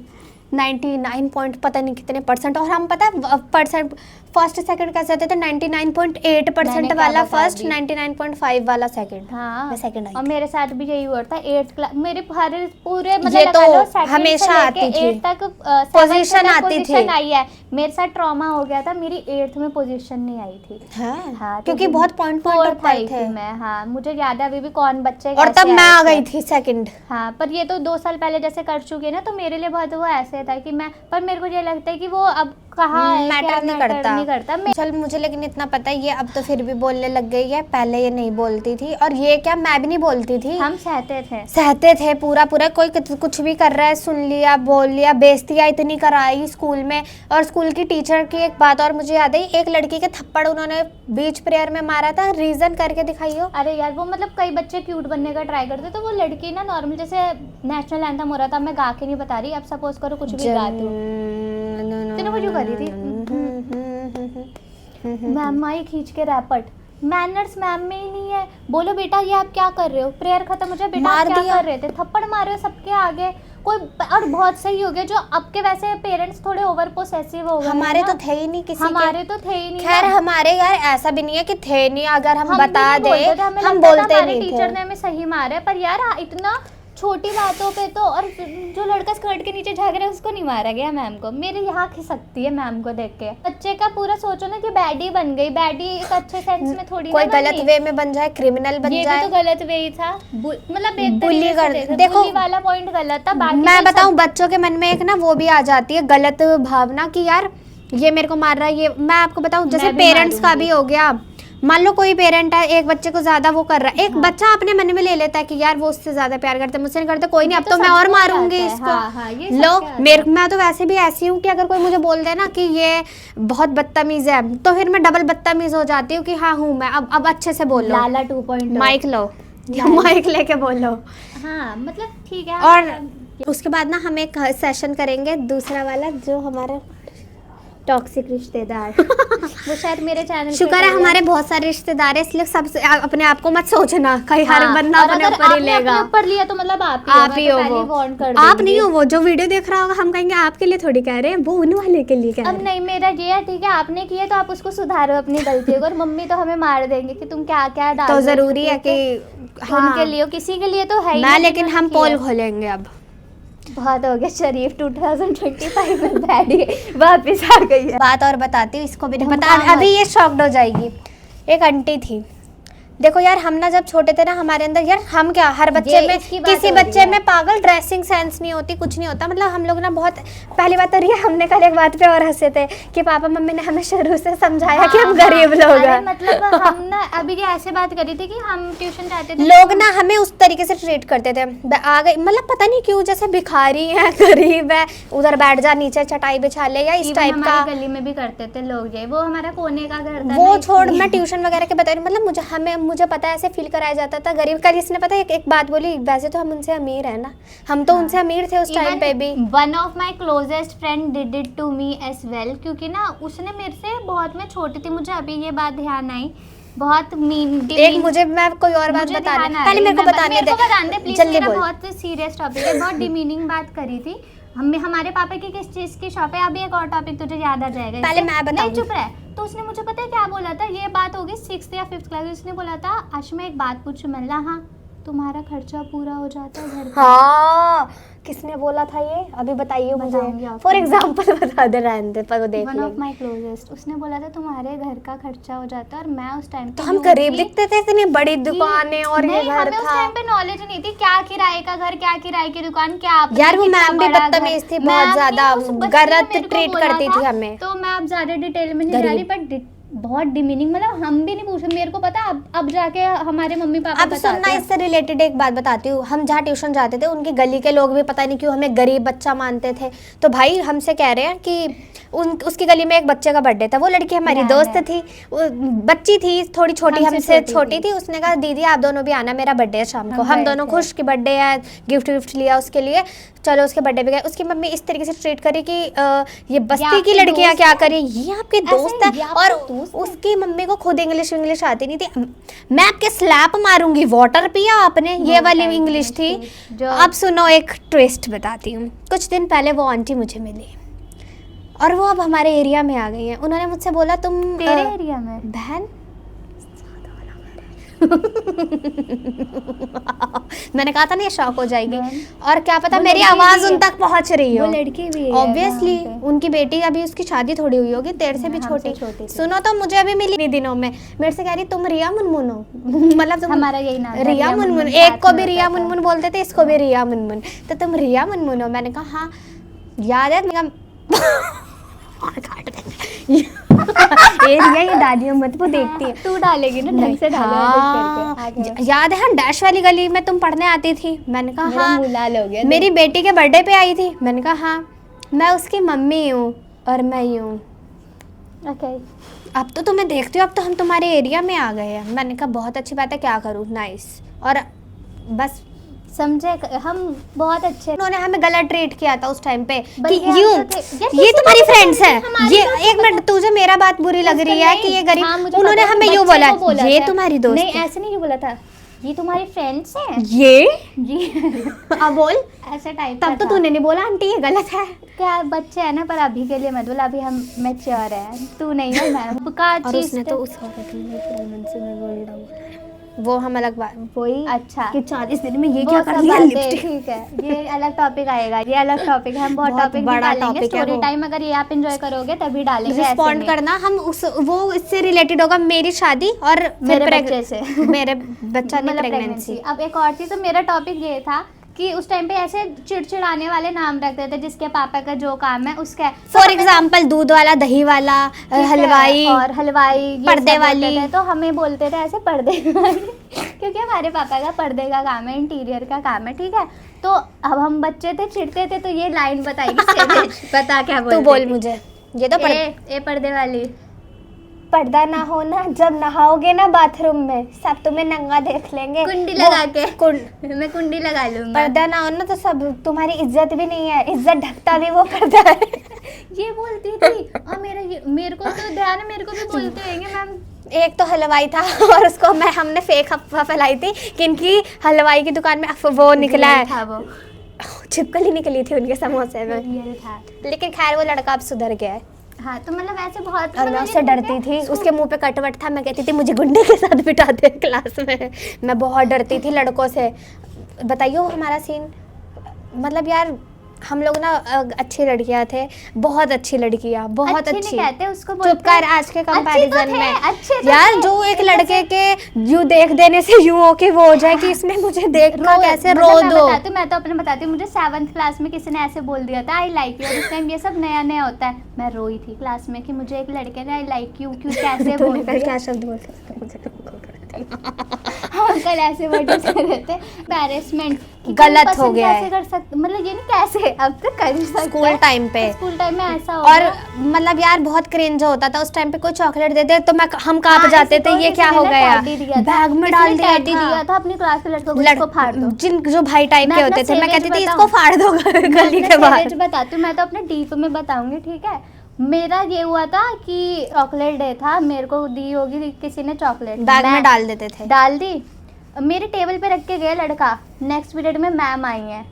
99 पॉइंट पता नहीं कितने परसेंट, और हम पता परसेंट फर्स्ट सेकंड कैसे आते थे, 99.8% वाला फर्स्ट, 99.5 वाला सेकंड। हाँ मैं सेकंड आई और मेरे साथ भी यही हुआ था 8th क्लास, मेरे हर पूरे मतलब ये तो लगा लो second हमेशा से लेके आती थी 8th तक पोजीशन आती थी। आई है। मेरे साथ ट्रॉमा हो गया था, मेरी 8th में पोजीशन नहीं आई थी। हाँ, क्योंकि बहुत पॉइंट आई थी मैं। हाँ मुझे याद है अभी भी कौन बच्चे, और तब मैं आ गई थी सेकंड। हाँ पर ये तो 2 साल पहले जैसे कर चुके ना, तो मेरे लिए बहुत वो ऐसे था कि मैं, पर मेरे को ये लगता है कि वो अब कहाँ मैटर नहीं करता। चल मुझे लेकिन इतना पता है ये अब तो फिर भी बोलने लग गई है, पहले ये नहीं बोलती थी। और ये क्या, मैं भी नहीं बोलती थी, हम सहते थे पूरा कोई कुछ भी कर रहा है सुन लिया, बोल लिया, बेइज्जतियां इतनी कराई स्कूल में। और स्कूल की टीचर की एक बात और मुझे याद आई, एक लड़की के थप्पड़ उन्होंने बीच प्रेयर में मारा था, रीजन करके दिखाइयो। अरे यार वो मतलब कई बच्चे क्यूट बनने का ट्राई करते, तो वो लड़की ना नॉर्मल जैसे नेशनल एंथम हो रहा था, मैं गा के नहीं बता रही, अब सपोज करो कुछ भी गाती हूँ, तूने वो जो करी थी मैम आई खींच के रैपट, मैनर्स मैम में ही नहीं है। बोलो बेटा ये आप क्या कर रहे हो, प्रेयर खत्म हो जाए, बेटा आप क्या कर रहे थे, थप्पड़ मारे हो सबके आगे कोई। और बहुत सही हो गया जो अब के वैसे पेरेंट्स थोड़े ओवर पोसेसिव हो गए, हमारे तो थे ही नहीं किसी हमारे तो थे ही नहीं। खैर हमारे यार ऐसा भी नहीं है कि थे नहीं, अगर हम बता दे हम बोलते नहीं थे। टीचर ने हमें सही मारा, पर यार इतना छोटी बातों पे तो, और जो लड़का स्कर्ट के नीचे झाग रहा है उसको नहीं मारा गया मैम को। मेरे यहाँ खिसकती है मैम को देख के। बच्चे का पूरा सोचो ना कि बैडी बन गई, बैडी एक अच्छे सेंस में थोड़ी कोई गलत वे में बन जाए, क्रिमिनल बन जाए। ये भी तो गलत वे ही था, मतलब एक बुली कर देखो बुली वाला पॉइंट गलत था। बाकी मैं बताऊं बच्चों के मन में एक ना वो भी आ जाती है गलत भावना कि यार ये मेरे को मार रहा है। ये मैं आपको बताऊं जैसे पेरेंट्स का भी हो गया, मान लो कोई पेरेंट है एक बच्चे को ज्यादा वो कर रहा है, एक बच्चा अपने मन में ले लेता है कि यार वो उससे ज्यादा प्यार करता है, मुझसे नहीं करता, कोई नहीं अब तो मैं और मारूंगी इसको। लो मैं तो वैसे भी ऐसी हूँ कि अगर कोई मुझे बोल दे ना कि ये बहुत बदतमीज है, तो फिर मैं डबल बदतमीज हो जाती हूँ कि हाँ हूँ मैं, अब अच्छे से बोलो। लाला 2.0 माइक लो, माइक लेके बोलो। हाँ मतलब ठीक है। और उसके बाद ना हम एक सेशन करेंगे दूसरा वाला, जो हमारा टॉक्सिक रिश्तेदार वो शायद मेरे चैनल शुक्र है हमारे बहुत सारे रिश्तेदार है, इसलिए सब अपने आप को मत सोचना कहीं हर बंदा अपने ऊपर ही लेगा। ऊपर लिया तो मतलब आप ही हो वो, आप नहीं हो वो जो वीडियो देख रहा होगा, हम कहेंगे आपके लिए थोड़ी कह रहे हैं, वो उन वाले के लिए कह रहे हैं। अब नहीं मेरा ये है ठीक है, आपने किया तो आप उसको सुधारो अपनी गलतियों को, और मम्मी तो हमें मार देंगे कि तुम क्या क्या डाल, तो जरूरी है कि उनके लिए किसी के लिए तो है ही, लेकिन हम पोल खोलेंगे अब। बहुत हो गया शरीफ 2025 में बैठी वापस आ गई है। बात और बताती हूँ, इसको भी नहीं पता, अभी ये शॉक्ड हो जाएगी। एक आंटी थी, देखो यार हम ना जब छोटे थे ना, हमारे अंदर यार हम क्या हर बच्चे में किसी बच्चे में पागल ड्रेसिंग सेंस नहीं होती, कुछ नहीं होता। मतलब हम लोग ना बहुत, पहली बात तो ये हमने कल एक बात पे और हंसे थे कि पापा मम्मी ने हमें शुरू से समझाया कि हम गरीब लोग हैं। मतलब हम ना अभी ये ऐसे बात करी थी कि हम ट्यूशन जाते थे, लोग ना हमें उस तरीके से ट्रीट करते थे, आ गए मतलब पता नहीं क्यों, जैसे भिखारी है, गरीब है, उधर बैठ जा, नीचे चटाई बिछा ले, या इस टाइप का। गली में भी करते थे लोग, ये वो हमारा कोने का घर था, वो छोड़, मैं ट्यूशन वगैरह के बता रही हूँ। मतलब मुझे पता है ऐसे फील कराया जाता था गरीब। कल इसने पता है एक बात बोली, वैसे तो हम उनसे अमीर है ना, हम तो उनसे अमीर थे उस टाइम पे भी। One of my closest friend did it to me as well, क्योंकि ना उसने मेरे से बहुत, मैं छोटी थी, मुझे अभी ये बात ध्यान आई, बहुत एक मुझे, मैं कोई और बात बताने, पहले मेरे को बताने दे प्लीज, जल्दी मेरा बोल। बहुत सीरियस टॉपिक है, बहुत डिमीनिंग बात करी थी हमारे पापा की किस चीज की शॉप है, अभी एक और टॉपिक तुझे याद आ जाएगा। पहले मैं बताऊंगी। नहीं चुप रहे। तो उसने मुझे पता है क्या बोला था, ये बात होगी 6th या 5th क्लास में, उसने बोला था आज मैं एक बात पूछूं, मैंने कहा हाँ, तुम्हारा खर्चा पूरा हो जाता है घर का। हाँ, किसने बोला था ये, अभी बताइए मुझे, फॉर एग्जांपल बता दे, रहने दे, पर वो देख वन ऑफ लेंगे। माय क्लोजेस्ट, उसने बोला था तुम्हारे घर का खर्चा हो जाता है, और मैं उस टाइम तो हम गरीब दिखते थे, इतनी बड़ी दुकानें और ये नहीं, घर हमें उस था। टाइम पे नॉलेज नहीं थी क्या किराए का घर, क्या किराए की दुकान, क्या अपना यार वो कितना मैम भी बड़ा बदतमीज घर। थी, मैम बहुत ने ज्यादा उस बच्चे ने गलत मेरे को ट्रीट बोला करती था, थी हमें। तो मैं अब ज्यादा डिटेल में नहीं जा रही, बट बहुत डिमीनिंग, मतलब हम भी नहीं पूछे, मेरे को पता अब जाके हमारे मम्मी पापा अब सुनना, इससे रिलेटेड एक बात बताती हूँ। हम जहाँ ट्यूशन जाते थे, उनकी गली के लोग भी पता नहीं क्यों हमें गरीब बच्चा मानते थे। तो भाई हमसे कह रहे हैं कि उसकी गली में एक बच्चे का बर्थडे था, वो लड़की हमारी दोस्त थी, वो बच्ची थी थोड़ी छोटी, हमसे छोटी थी। उसने कहा दीदी आप दोनों भी आना, मेरा बर्थडे है शाम को। हम दोनों खुश कि बर्थडे है, गिफ्ट लिया उसके लिए, चलो उसके बर्थडे पे गए। उसकी मम्मी इस तरीके से ट्रीट करी कि ये बस्ती की लड़कियां क्या करें, ये आपके दोस्त है। और उसकी मम्मी को खुद इंग्लिश आती नहीं थी। मैं आपके स्लैप मारूंगी, वाटर पिया आपने, ये वाली इंग्लिश थी। अब सुनो, एक ट्विस्ट बताती हूँ। कुछ दिन पहले वो आंटी मुझे मिली और वो अब हमारे एरिया में आ गई हैं। उन्होंने मुझसे बोला तुम तेरे एरिया में बहन मैंने कहा था ना ये शॉक हो जाएगी, और क्या पता मेरी आवाज उन तक पहुंच रही हो। वो लड़की भी है ऑब्वियसली उनकी बेटी, अभी उसकी शादी थोड़ी हुई होगी, तेरे से भी छोटी। सुनो तो मुझे अभी मिली इन्हीं दिनों में, मेरे से कह रही तुम रिया मुनमुन हो। मतलब तुम हमारा यही नाम रिया मुनमुन, एक को भी रिया मुनमुन बोलते थे, इसको भी रिया मुनमुन, तो तुम रिया मुनमुन हो। मैंने कहा हाँ याद है। ये डालियो मत, वो देखती है। तू डालेगी ना, ढंग से डालेगी। याद है डैश वाली गली में तुम पढ़ने आती थी। मैंने कहा हाँ। मुँह लाल हो गया। मेरी बेटी के बर्थडे पे आई थी। मैंने कहा हाँ, मैं उसकी मम्मी हूँ और मैं ही हूँ। ओके, अब तो तुम्हें देखती हो, अब तो हम तुम्हारे एरिया में आ गए हैं। मैंने कहा बहुत अच्छी बात है, क्या करूँ, नाइस। और बस समझे, हम बहुत अच्छे। उन्होंने हमें गलत ट्रीट किया था उस टाइम पे कि बढ़िया यूं तो थे। ये तुम्हारी फ्रेंड्स है, ये एक मिनट, तुझे मेरा बात बुरी लग रही है कि ये गरीब। हाँ, उन्होंने हमें यूं बोला ये तुम्हारी दोस्त नहीं, है। ऐसे नहीं बोला था, ये तुम्हारी फ्रेंड्स हैं ये जी। अब बोल, ऐसा टाइप तब तो तूने नहीं बोला आंटी ये गलत है। क्या बच्चे है ना, पर अभी के लिए मत बोला, अभी हम मैच्योर है, तू नहीं है मैं का और चीज उसने तो उस औरत ने प्रेगनेंसी में बोला, वो हम अलग बात, वही अच्छा कि 40 दिन में ये वो क्या सब कर लिया बातें, लिपस्टिक। ठीक है, ये अलग टॉपिक आएगा, ये अलग टॉपिक है, हम बहुत बहुत टॉपिक बड़ा डालेंगे topic है स्टोरी वो। टाइम, अगर ये आप एंजॉय करोगे तभी डालेंगे। ऐसे रिस्पॉन्ड नहीं। करना, हम उस वो इससे रिलेटेड होगा, मेरी शादी और मेरे फिर बच्चे से मेरे बच्चा नहीं, मतलब प्रेगनेंसी। अब एक और थी, तो मेरा टॉपिक ये था कि उस टाइम पे ऐसे चिड़चिड़ाने वाले नाम रखते थे, जिसके पापा का जो काम है उसका, फॉर एग्जाम्पल दूध वाला, दही वाला, हलवाई और हलवाई, ये पर्दे सब बोलते वाली। थे, तो हमें बोलते थे ऐसे पर्दे वाली क्योंकि हमारे पापा का पर्दे का काम है, इंटीरियर का काम है, ठीक है। तो अब हम बच्चे थे, चिढ़ते थे, तो ये लाइन बताएगी बता क्या बोलते तू बोल थी? मुझे, ये तो ए पर्दे वाली, पर्दा ना हो ना, जब नहाओगे ना बाथरूम में सब तुम्हें नंगा देख लेंगे, कुंडी लगा के कुंड मैं कुंडी लगा लूंगा। पर्दा ना हो ना तो सब तुम्हारी इज्जत भी नहीं है, इज्जत ढकता भी वो पर्दा है। ये बोलती थी, और मेरे को तो ध्यान है, मेरे को भी बोलते होंगे मैम। एक तो हलवाई था और उसको हमने फेक अफवाह फैलाई थी कि इनकी हलवाई की दुकान में वो निकला है, था वो छिपकली निकली थी उनके समोसे में। ये था। लेकिन खैर वो लड़का अब सुधर गया है। हाँ, तो मतलब ऐसे बहुत, और मैं उससे डरती थी, उसके मुंह पे कटवट था, मैं कहती थी मुझे गुंडे के साथ बिठा दे क्लास में। मैं बहुत डरती थी लड़कों से। बताइए वो हमारा सीन, मतलब यार हम लोग ना अच्छी लड़कियां थे, बहुत अच्छी लड़कियां, बहुत अच्छी। नहीं कहते उसको, चुप कर, आज के कंपैरिजन में अच्छे तो यार जो एक लड़के के यूं देख देने से यूं हो के वो हो जाए कि इसने मुझे देखा कैसे रो दो। मैं तो अपने बताती हूँ, मुझे 7th क्लास में किसी ने ऐसे बोल दिया था आई लाइक यू, उस टाइम ये सब नया नया होता है, मैं रोई थी क्लास में कि मुझे एक लड़के ने आई लाइक यू क्यों कैसे बोल दिया। क्या शब्द बोल सकते अंकल ऐसे वर्ड यूज कर रहे थे, एम्बैरेसमेंट, गलत हो गया है। कैसे कर सकते, मतलब ये नहीं कैसे, अब तो कर ही सकते स्कूल टाइम पे, स्कूल टाइम में ऐसा हो और गया। मतलब यार बहुत क्रिंज होता था उस टाइम पे। कोई चॉकलेट दे दे तो हम कांप जाते थे, ये क्या हो गया, बैग में डाल दिया था अपनी क्लास के लड़कों को, इसको फाड़ दो। जिन जो भाई टाइप के होते थे, मैं कहती थी इसको फाड़ दो गली के मैं बाहर। बताती हूँ, मैं तो अपने डीप में बताऊंगी, ठीक है। मेरा ये हुआ था कि चॉकलेट डे था, मेरे को दी होगी किसी ने चॉकलेट, बैग में डाल देते थे, डाल दी, मेरे टेबल पे रख के गया लड़का। नेक्स्ट पीरियड में मैम आई है,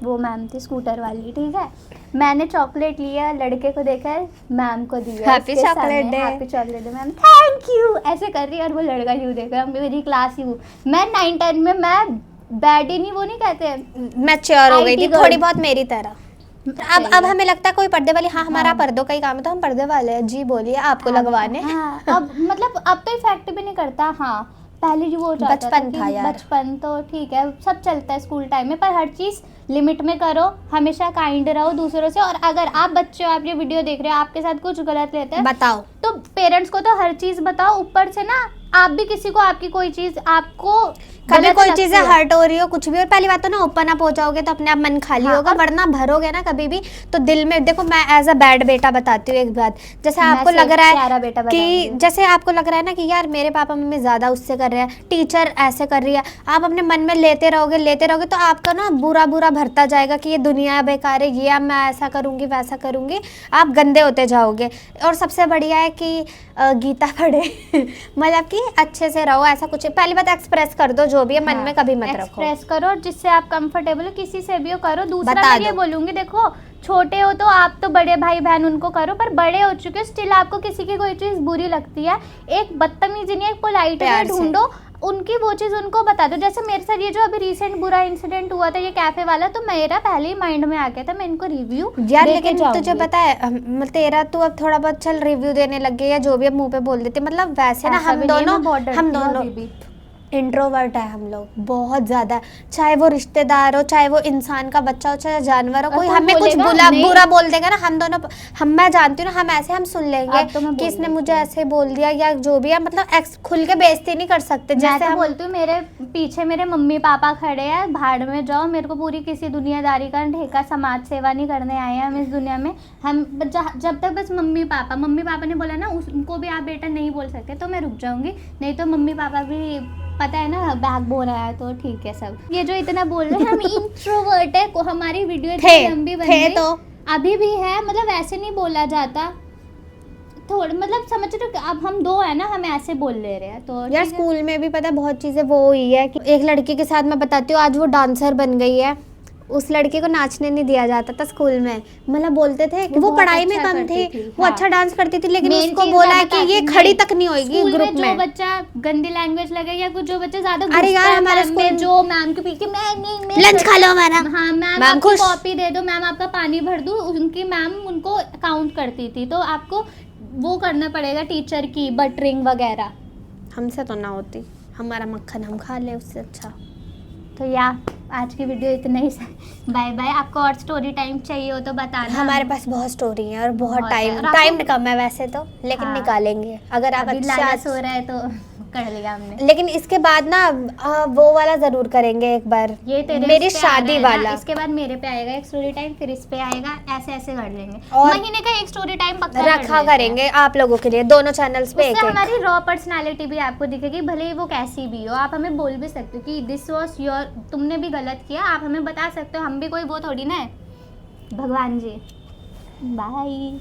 वो मैम थी स्कूटर वाली, ठीक है। मैंने चॉकलेट लिया, लड़के को देखा, मैम को दिया, happy chocolate day, happy chocolate day ma'am, thank you, ऐसे कर रही है। और वो लड़का यूँ देख रहा है, मेरी क्लास यू, मैं 9-10 में, मैं बैड ही नहीं, वो नहीं कहते, मैच्योर हो गई थी IT girl। थोड़ी बहुत मेरी तरह। अब हमें लगता है कोई पर्दे वाली, हाँ हमारा पर्दों का ही काम है तो हम पर्दे वाले हैं, जी बोलिए आपको लगवाने। हाँ, अब मतलब अब तो इफेक्ट भी नहीं करता। हाँ, पहले जो वो जाता बचपन कि था यार। बचपन तो ठीक है, सब चलता है स्कूल टाइम में, पर हर चीज़ लिमिट में करो, हमेशा काइंड रहो दूसरों से। और अगर आप बच्चे हो, आप ये वीडियो देख रहे हो, आपके साथ कुछ गलत लेते हैं, बताओ, तो पेरेंट्स को तो हर चीज़ बताओ, ऊपर से ना आप भी किसी को आपकी कोई चीज़ आपको कभी गलत कोई लगती चीजें है। हर्ट हो रही हो कुछ भी, और पहली बात तो ना ओपन अप हो जाओगे तो अपने आप मन खाली हाँ, होगा, वरना भरोगे ना कभी भी तो दिल में। देखो मैं एज अ बैड बेटा बताती हूँ एक बात, जैसे आपको लग रहा है बेटा कि जैसे आपको लग रहा है ना कि यार मेरे पापा मम्मी ज्यादा उससे कर रहे हैं, टीचर ऐसे कर रही है, आप अपने मन में लेते रहोगे तो आपका ना बुरा बुरा भरता जाएगा कि ये दुनिया बेकार है, ये अब मैं ऐसा करूंगी वैसा करूंगी, आप गंदे होते जाओगे। और सबसे बढ़िया है कि गीता पढ़े मतलब कि अच्छे से रहो, ऐसा कुछ पहली बात एक्सप्रेस कर दो जो भी है मन में, कभी मत रखो, एक्सप्रेस करो जिससे आप कंफर्टेबल हो, किसी से भी हो करो। दूसरा बता मैं ये दो। बोलूंगी, देखो छोटे हो तो आप तो बड़े भाई बहन उनको करो, पर बड़े हो चुके हो स्टिल आपको किसी की कोई चीज़ बुरी लगती है, एक बदतमीजी नहीं, एक पोलाइट वे ढूंढो, उनकी वो चीज़ उनको बता दो। जैसे मेरे साथ ये जो अभी रिसेंट बुरा इंसिडेंट हुआ था ये कैफे वाला, तो मेरा पहले ही माइंड में आ गया था, मैं इनको रिव्यू यार लेकिन तुझे पता है तेरा तू अब थोड़ा बहुत चल रिव्यू देने लग गई है, जो भी अब मुंह पे बोल देते, मतलब वैसे ना हम दोनों इंट्रोवर्ट है हम लोग बहुत ज्यादा, चाहे वो रिश्तेदार हो, चाहे वो इंसान का बच्चा हो, चाहे जानवर हो, कोई हमें कुछ बुरा बोल देगा ना, मैं जानती हूँ ना, हम ऐसे हम सुन लेंगे कि इसने मुझे ऐसे बोल दिया या जो भी है, मतलब खुल के बेइज्जती नहीं कर सकते। जैसे मैं बोलती हूँ, मेरे पीछे मेरे मम्मी पापा खड़े हैं, भाड़ में जाओ, मेरे को पूरी किसी दुनियादारी का ठेका, समाज सेवा नहीं करने आए हैं हम इस दुनिया में। हम जब तक बस मम्मी पापा ने बोला ना उनको भी आप बेटा नहीं बोल सकते, तो मैं रुक जाऊंगी, नहीं तो मम्मी पापा भी पता है ना बैकबोन है, तो ठीक है सब। ये जो इतना बोल रहे हैं हम इंट्रोवर्ट है, को हमारी वीडियो इतनी लंबी बन गई, तो अभी भी है, मतलब ऐसे नहीं बोला जाता, थोड़ा मतलब समझ रहे हो, अब हम दो है ना, हम ऐसे बोल ले रहे हैं। तो यार स्कूल में भी पता है बहुत चीजें वो हुई है कि एक लड़की के साथ मैं बताती हूँ, आज वो डांसर बन गई है, उस लड़की को नाचने नहीं दिया जाता था स्कूल में, मतलब बोलते थे कि वो पढ़ाई में कम थी, वो अच्छा डांस करती थी, लेकिन उसको बोला है कि ये खड़ी तक नहीं होगी ग्रुप में। जो बच्चा गंदी लैंग्वेज लगे या कुछ, जो बच्चा ज्यादा, अरे यार हमारे स्कूल में जो मैम के पीछे मैं लंच खा लो हमारा, हाँ मैम आपको कॉपी दे दो, मैम आपका पानी भर दूं, उनकी मैम उनको काउंट करती थी, तो आपको वो करना पड़ेगा टीचर की बटरिंग वगैरह। हमसे तो ना होती, हमारा मक्खन हम खा ले उससे अच्छा। तो या आज की वीडियो इतना ही, बाय बाय। आपको और स्टोरी टाइम चाहिए हो तो बताना, हमारे पास बहुत स्टोरी है और बहुत टाइम कम है वैसे तो, लेकिन निकालेंगे अगर आप अच्छा सो रहा है तो कर लिया हमने। लेकिन इसके बाद ना वो वाला जरूर करेंगे एक बार, ये तेरे मेरी शादी वाला, इसके बाद मेरे पे आएगा एक स्टोरी टाइम, फिर इस पे आएगा, ऐसे ऐसे कर लेंगे, और महीने का एक स्टोरी टाइम पक्का रखा करेंगे आप लोगों के लिए, दोनों चैनल्स पे एक हमारी रॉ पर्सनालिटी भी आपको दिखेगी, भले ही वो कैसी भी हो। आप हमें बोल भी सकते हो कि दिस वाज योर, तुमने भी गलत किया, आप हमें बता सकते हो, हम भी कोई वो थोड़ी ना है भगवान जी। बाय।